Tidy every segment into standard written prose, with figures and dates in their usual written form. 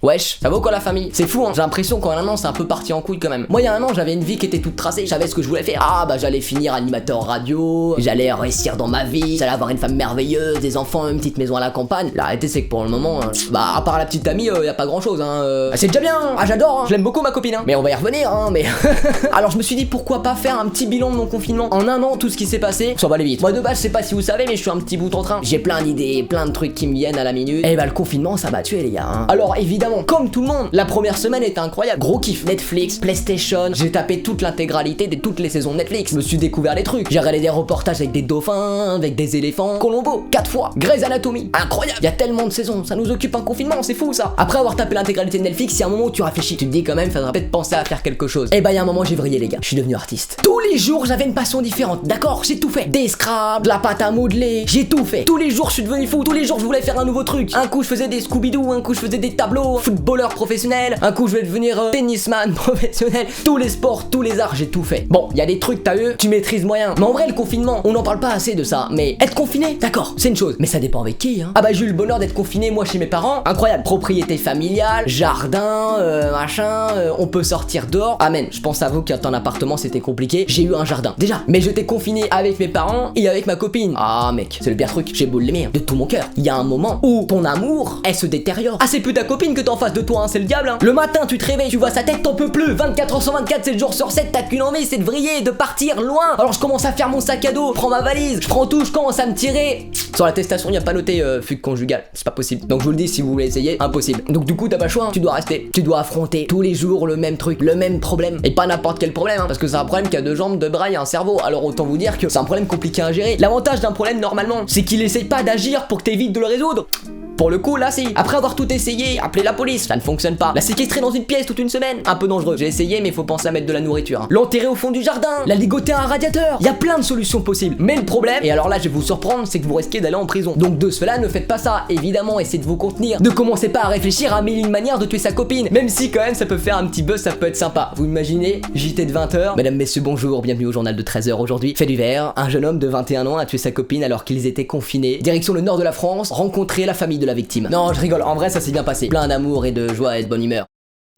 Wesh, ça vaut quoi la famille? C'est fou hein, j'ai l'impression qu'en un an c'est un peu parti en couille quand même. Moi il y a un an j'avais une vie qui était toute tracée, je savais ce que je voulais faire. Ah bah j'allais finir animateur radio, j'allais réussir dans ma vie, j'allais avoir une femme merveilleuse, des enfants, une petite maison à la campagne. La réalité c'est que pour le moment, bah à part la petite amie, y a pas grand chose hein. C'est déjà bien, ah j'adore, hein. Je l'aime beaucoup ma copine hein. Mais on va y revenir hein, mais... Alors je me suis dit pourquoi pas faire un petit bilan de mon confinement. En un an tout ce qui s'est passé, ça va aller vite. Moi de base je sais pas si vous savez mais je suis un petit bout en train. J'ai plein d'idées, plein de trucs qui me viennent à la minute. Et bah le confinement ça m'a tué les gars hein. Alors évidemment, comme tout le monde, la première semaine était incroyable. Gros kiff, Netflix, PlayStation, j'ai tapé toute l'intégralité de toutes les saisons de Netflix. Je me suis découvert les trucs. J'ai regardé des reportages avec des dauphins, avec des éléphants. Colombo, 4 fois. Grey's Anatomy, incroyable. Il y a tellement de saisons, ça nous occupe un confinement, c'est fou ça. Après avoir tapé l'intégralité de Netflix, il y a un moment où tu réfléchis. Tu te dis quand même, faudrait peut-être penser à faire quelque chose. Et bah il y a un moment j'ai vrillé les gars. Je suis devenu artiste. Tous les jours j'avais une passion différente. D'accord, j'ai tout fait. Des scraps, de la pâte à modeler, j'ai tout fait. Tous les jours je suis devenu fou. Tous les jours je voulais faire un nouveau truc. Un coup je faisais des Scooby-Doo, un coup je faisais des tableaux, footballeur professionnel, un coup je vais devenir tennisman professionnel, tous les sports, tous les arts, j'ai tout fait. Bon, il y a des trucs t'as eu, tu maîtrises moyen. Mais en vrai le confinement, on n'en parle pas assez de ça. Mais être confiné, d'accord, c'est une chose. Mais ça dépend avec qui hein. Ah bah j'ai eu le bonheur d'être confiné moi chez mes parents, incroyable. Propriété familiale, jardin, machin, on peut sortir dehors. Amen, je pense à vous qui êtes en appartement c'était compliqué. J'ai eu un jardin, déjà. Mais j'étais confiné avec mes parents et avec ma copine. Ah mec, c'est le pire truc, j'ai beau l'aimer hein, de tout mon cœur. Il y a un moment où ton amour, elle se détériore. Ah c'est plus ta copine que t'en face de toi hein, c'est le diable hein. Le matin tu te réveilles, tu vois sa tête, t'en peux plus. 24 h sur 24, 7 jours sur 7, t'as qu'une envie, c'est de vriller, de partir loin. Alors je commence à faire mon sac à dos, je prends ma valise, je prends tout, je commence à me tirer. Sur l'attestation, il n'y a pas noté fugue conjugale, c'est pas possible. Donc je vous le dis, si vous voulez essayer, impossible. Donc du coup, t'as pas le choix, hein. Tu dois rester. Tu dois affronter tous les jours le même truc, le même problème. Et pas n'importe quel problème, hein, parce que c'est un problème qui a 2 jambes, 2 bras et un cerveau. Alors autant vous dire que c'est un problème compliqué à gérer. L'avantage d'un problème normalement, c'est qu'il essaye pas d'agir pour que t'évites de le résoudre. Pour le coup, là, si. Après avoir tout essayé, appeler la police, ça ne fonctionne pas. La séquestrer dans une pièce toute une semaine, un peu dangereux. J'ai essayé, mais faut penser à mettre de la nourriture. Hein. L'enterrer au fond du jardin, la ligoter à un radiateur. Il y a plein de solutions possibles. Mais le problème, et alors là, je vais vous surprendre, c'est que vous risquez d'aller en prison. Donc de cela, ne faites pas ça. Évidemment, essayez de vous contenir. Ne commencez pas à réfléchir à 1000 manières de tuer sa copine. Même si quand même, ça peut faire un petit buzz, ça peut être sympa. Vous imaginez, JT de 20h. Mesdames, messieurs, bonjour, bienvenue au journal de 13h aujourd'hui. Fait d'hiver, un jeune homme de 21 ans a tué sa copine alors qu'ils étaient confinés. Direction le nord de la France, rencontrer la famille de la victime. Non, je rigole, en vrai ça s'est bien passé. Plein d'amour et de joie et de bonne humeur.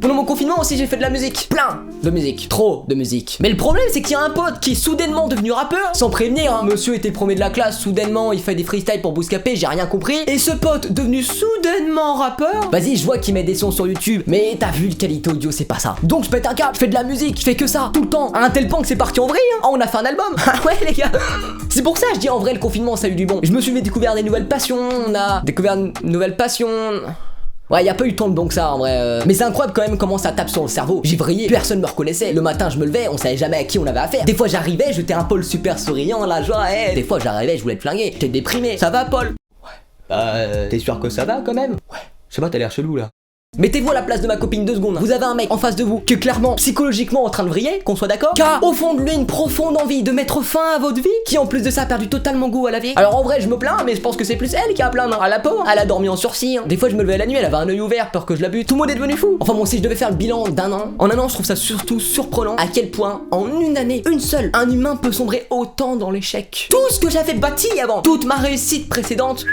Pendant mon confinement aussi j'ai fait de la musique. Plein de musique, trop de musique. Mais le problème c'est qu'il y a un pote qui est soudainement devenu rappeur. Sans prévenir, hein, monsieur était premier de la classe. Soudainement il fait des freestyles pour Bouscapé, j'ai rien compris. Et ce pote devenu soudainement rappeur, vas-y je vois qu'il met des sons sur YouTube. Mais t'as vu le qualité audio, c'est pas ça. Donc je pète un câble, je fais de la musique, je fais que ça, tout le temps. À un tel point que c'est parti en vrille hein. Oh, on a fait un album. Ah ouais les gars. C'est pour ça je dis en vrai le confinement ça a eu du bon. Je me suis découvert des nouvelles passions, on a découvert une nouvelle passion. Ouais, y a pas eu tant de bon que ça en vrai. Mais c'est incroyable quand même comment ça tape sur le cerveau. J'ai vrillé, personne me reconnaissait. Le matin, je me levais, on savait jamais à qui on avait affaire. Des fois, j'arrivais, j'étais un Paul super souriant, la joie, Des fois, j'arrivais, je voulais te flinguer. J'étais déprimé. Ça va, Paul? Ouais. T'es sûr que ça va quand même? Ouais. Je sais pas, t'as l'air chelou là. Mettez-vous à la place de ma copine 2 secondes. Vous avez un mec en face de vous qui est clairement psychologiquement en train de vriller, qu'on soit d'accord, qui a au fond de lui une profonde envie de mettre fin à votre vie, qui en plus de ça a perdu totalement goût à la vie. Alors en vrai je me plains, mais je pense que c'est plus elle qui a plaint. À la pauvre, elle a dormi en sursis. Hein. Des fois je me levais la nuit, elle avait un œil ouvert, peur que je la bute. Tout le monde est devenu fou. Enfin bon, si je devais faire le bilan d'un an, en un an je trouve ça surtout surprenant à quel point en une année, une seule, un humain peut sombrer autant dans l'échec. Tout ce que j'avais bâti avant, toute ma réussite précédente,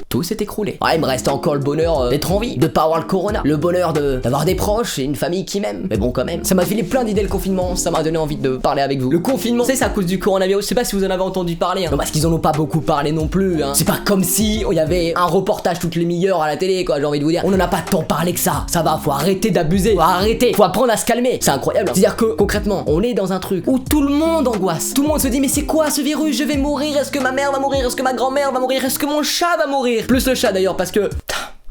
tout s'est écroulé. Ouais, il me reste encore le bonheur d'être en vie, de pas avoir le corona, le bonheur d'avoir des proches et une famille qui m'aime. Mais bon, quand même, ça m'a filé plein d'idées le confinement, ça m'a donné envie de parler avec vous. Le confinement, c'est à cause du coronavirus, je sais pas si vous en avez entendu parler. Hein. Non, parce qu'ils en ont pas beaucoup parlé non plus. Hein. C'est pas comme si il y avait un reportage toutes les demi-heures à la télé, quoi, j'ai envie de vous dire. On en a pas tant parlé que ça. Ça va, faut arrêter d'abuser, faut arrêter, faut apprendre à se calmer. C'est incroyable. Hein. C'est-à-dire que concrètement, on est dans un truc où tout le monde angoisse. Tout le monde se dit, mais c'est quoi ce virus? Je vais mourir, est-ce que ma mère va mourir? Est-ce que ma grand-mère va mourir? Est-ce que mon chat va mourir? Plus le chat d'ailleurs, parce que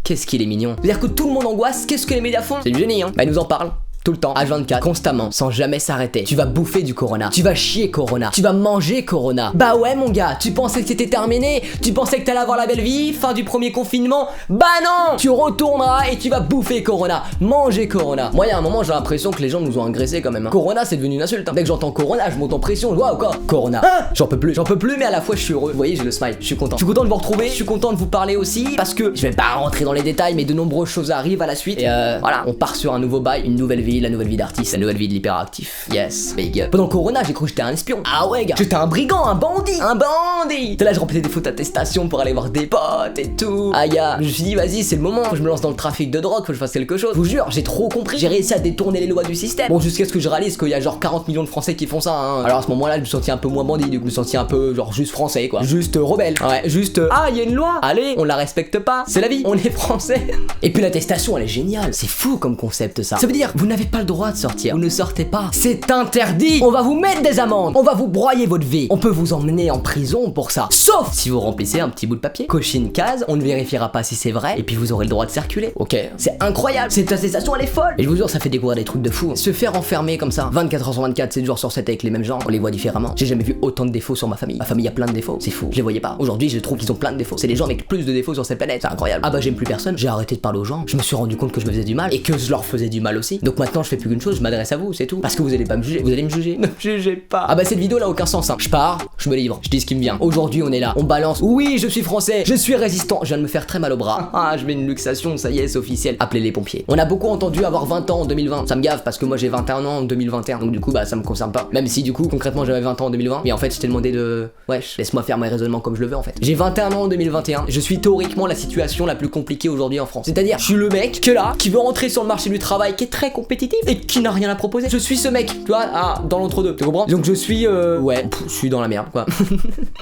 qu'est-ce qu'il est mignon. C'est-à-dire que tout le monde angoisse, qu'est-ce que les médias font? C'est du génie hein. Bah ils nous en parlent. Tout le temps, H24, constamment, sans jamais s'arrêter. Tu vas bouffer du corona, tu vas chier corona, tu vas manger corona. Bah ouais mon gars, tu pensais que c'était terminé? Tu pensais que t'allais avoir la belle vie, fin du premier confinement? Bah non! Tu retourneras et tu vas bouffer corona, manger corona. Moi y a un moment j'ai l'impression que les gens nous ont agressés quand même. Hein. Corona c'est devenu une insulte. Hein. Dès que j'entends corona, je monte en pression, waouh quoi? Corona. Hein, j'en peux plus mais à la fois je suis heureux. Vous voyez, j'ai le smile, je suis content. Je suis content de vous retrouver, je suis content de vous parler aussi parce que je vais pas rentrer dans les détails mais de nombreuses choses arrivent à la suite. Et voilà, on part sur un nouveau bail, une nouvelle vie. la nouvelle vie d'artiste, la nouvelle vie de l'hyperactif. Yes, big up. Pendant le corona, j'ai cru que j'étais un espion. Ah ouais, gars, j'étais un brigand, un bandit. T'es là, je remplissais des fautes d'attestation pour aller voir des potes et tout. Ah ya, je me suis dit, vas-y, c'est le moment, faut que je me lance dans le trafic de drogue, faut que je fasse quelque chose. Je vous jure, j'ai trop compris. J'ai réussi à détourner les lois du système. Bon, jusqu'à ce que je réalise qu'il y a genre 40 millions de Français qui font ça, hein. Alors à ce moment-là, je me sentis un peu moins bandit, du coup, je me sentis un peu genre juste français, quoi. Juste rebelle. Ouais, juste, ah, il y a une loi. Allez, on la respecte pas. C'est la vie, on est français. Et puis l'attestation, elle est géniale. C'est fou comme concept, ça. Ça veut dire, vous n'avez pas le droit de sortir. Vous ne sortez pas. C'est interdit. On va vous mettre des amendes. On va vous broyer votre vie. On peut vous emmener en prison pour ça. Sauf si vous remplissez un petit bout de papier. Cochez une case, on ne vérifiera pas si c'est vrai. Et puis vous aurez le droit de circuler. Ok. C'est incroyable. Cette attestation, elle est folle. Et je vous jure, ça fait découvrir des trucs de fou. Se faire enfermer comme ça, 24 heures sur 24, 7 jours sur 7 avec les mêmes gens, on les voit différemment. J'ai jamais vu autant de défauts sur ma famille. Ma famille a plein de défauts. C'est fou. Je les voyais pas. Aujourd'hui, je trouve qu'ils ont plein de défauts. C'est les gens avec plus de défauts sur cette planète. C'est incroyable. Ah bah j'aime plus personne. J'ai arrêté de parler aux gens. Je me suis rendu compte que je me faisais du mal et que je leur faisais du mal aussi. Donc maintenant, je fais plus qu'une chose, je m'adresse à vous, c'est tout. Parce que vous allez pas me juger. Vous allez me juger. Ne me jugez pas. Ah bah cette vidéo là aucun sens, hein. Je pars, je me livre, je dis ce qui me vient. Aujourd'hui, on est là. On balance. Oui, je suis français. Je suis résistant. Je viens de me faire très mal au bras. Ah, je mets une luxation, ça y est, c'est officiel. Appelez les pompiers. On a beaucoup entendu avoir 20 ans en 2020. Ça me gave parce que moi j'ai 21 ans en 2021. Donc du coup, bah ça me concerne pas. Même si du coup, concrètement, j'avais 20 ans en 2020. Mais en fait, je t'ai demandé de. Wesh, laisse-moi faire mes raisonnements comme je le veux en fait. J'ai 21 ans en 2021. Je suis théoriquement la situation la plus compliquée aujourd'hui en France. C'est-à-dire, je suis le mec qui est là, qui veut rentrer sur le marché du travail, qui est très compétitif et qui n'a rien à proposer. Je suis ce mec, tu vois, dans l'entre-deux. Tu comprends? Donc je suis ouais, je suis dans la merde quoi.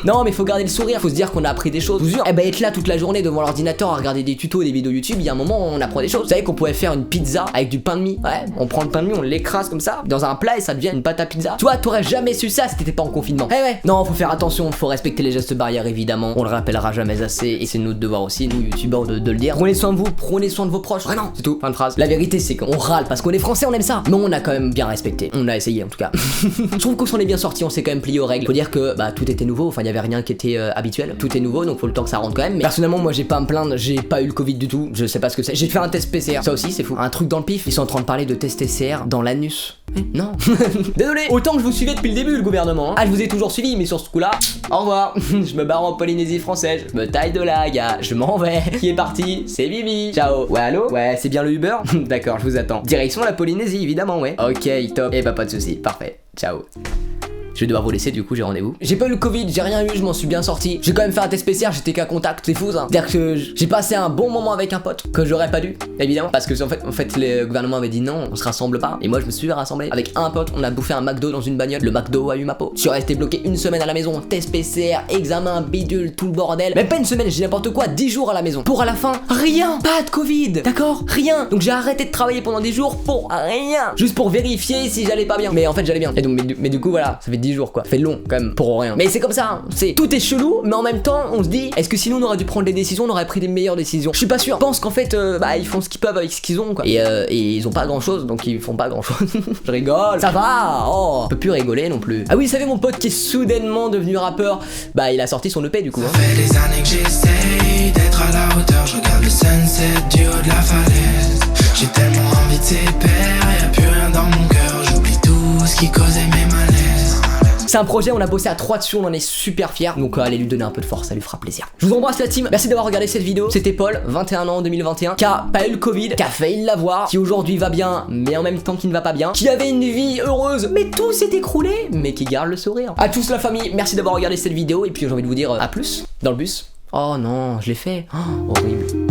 Non, mais faut garder le sourire, faut se dire qu'on a appris des choses. Je vous jure, eh ben être là toute la journée devant l'ordinateur à regarder des tutos, des vidéos YouTube, il y a un moment où on apprend des choses. Vous savez qu'on pouvait faire une pizza avec du pain de mie. Ouais, on prend le pain de mie, on l'écrase comme ça dans un plat et ça devient une pâte à pizza. Tu vois, t'aurais jamais su ça si t'étais pas en confinement. Eh ouais. Non, faut faire attention, faut respecter les gestes barrières évidemment. On le rappellera jamais assez et c'est notre devoir aussi, nous youtubeurs, de le dire. Prenez soin de vous, prenez soin de vos proches. Vraiment, c'est tout. Fin de phrase. La vérité c'est qu'on râle parce qu'on est français, on aime ça. Mais on a quand même bien respecté. On a essayé en tout cas. Je trouve qu'on s'en est bien sorti, on s'est quand même plié aux règles. Faut dire que bah tout était nouveau, enfin il y avait rien qui était habituel. Tout est nouveau donc faut le temps que ça rentre quand même. Mais personnellement moi j'ai pas à me plaindre, j'ai pas eu le Covid du tout. Je sais pas ce que c'est. J'ai fait un test PCR. Ça aussi c'est fou. Un truc dans le pif. Ils sont en train de parler de test PCR dans l'anus. Non. Désolé. Autant que je vous suivais depuis le début le gouvernement. Hein. Ah je vous ai toujours suivi mais sur ce coup là, au revoir. Je me barre en Polynésie française. Je me taille de là gars. Je m'en vais. Qui est parti? C'est Bibi. Ciao. Ouais allô? Ouais c'est bien le Uber? D'accord je vous attends. Direction la Polynésie évidemment ouais. Ok top. Et bah pas de soucis. Parfait. Ciao. Je vais devoir vous laisser, du coup j'ai rendez-vous. J'ai pas eu le Covid, j'ai rien eu, je m'en suis bien sorti. J'ai quand même fait un test PCR, j'étais qu'à contact, c'est fou ça. C'est-à-dire que j'ai passé un bon moment avec un pote que j'aurais pas dû, évidemment. Parce que en fait le gouvernement avait dit non, on se rassemble pas. Et moi je me suis rassemblé avec un pote, on a bouffé un McDo dans une bagnole. Le McDo a eu ma peau. Je suis resté bloqué une semaine à la maison, test PCR, examen, bidule, tout le bordel. Même pas une semaine, j'ai n'importe quoi, 10 jours à la maison. Pour à la fin, rien, pas de Covid, d'accord? Rien. Donc j'ai arrêté de travailler pendant 10 jours pour rien. Juste pour vérifier si j'allais pas bien. Mais en fait j'allais bien. Et donc, mais du coup voilà, ça fait 10 jours quoi. Ça fait long. Quand même pour rien. Mais c'est comme ça, hein. C'est tout est chelou, mais en même temps, on se dit, est-ce que sinon on aurait dû prendre des décisions, on aurait pris des meilleures décisions? Je suis pas sûr. Je pense qu'en fait, bah ils font ce qu'ils peuvent avec ce qu'ils ont, quoi. Et ils ont pas grand chose, donc ils font pas grand chose. Je rigole, ça va. Oh, on peut plus rigoler non plus. Ah oui, vous savez mon pote qui est soudainement devenu rappeur, bah il a sorti son EP du coup. Hein. Ça fait des années que j'essaye d'être à la hauteur. Je regarde le sunset du haut de la falaise. J'ai tellement envie de ces pères, y'a plus rien dans mon cœur. J'oublie tout ce qui causait mes malaises. C'est un projet, on a bossé à 3 dessus, on en est super fiers. Donc allez lui donner un peu de force, ça lui fera plaisir. Je vous embrasse la team, merci d'avoir regardé cette vidéo. C'était Paul, 21 ans en 2021, qui a pas eu le Covid, qui a failli l'avoir, qui aujourd'hui va bien, mais en même temps qui ne va pas bien, qui avait une vie heureuse, mais tout s'est écroulé, mais qui garde le sourire. À tous la famille, merci d'avoir regardé cette vidéo, et puis j'ai envie de vous dire à plus dans le bus. Oh non, je l'ai fait. Oh, horrible.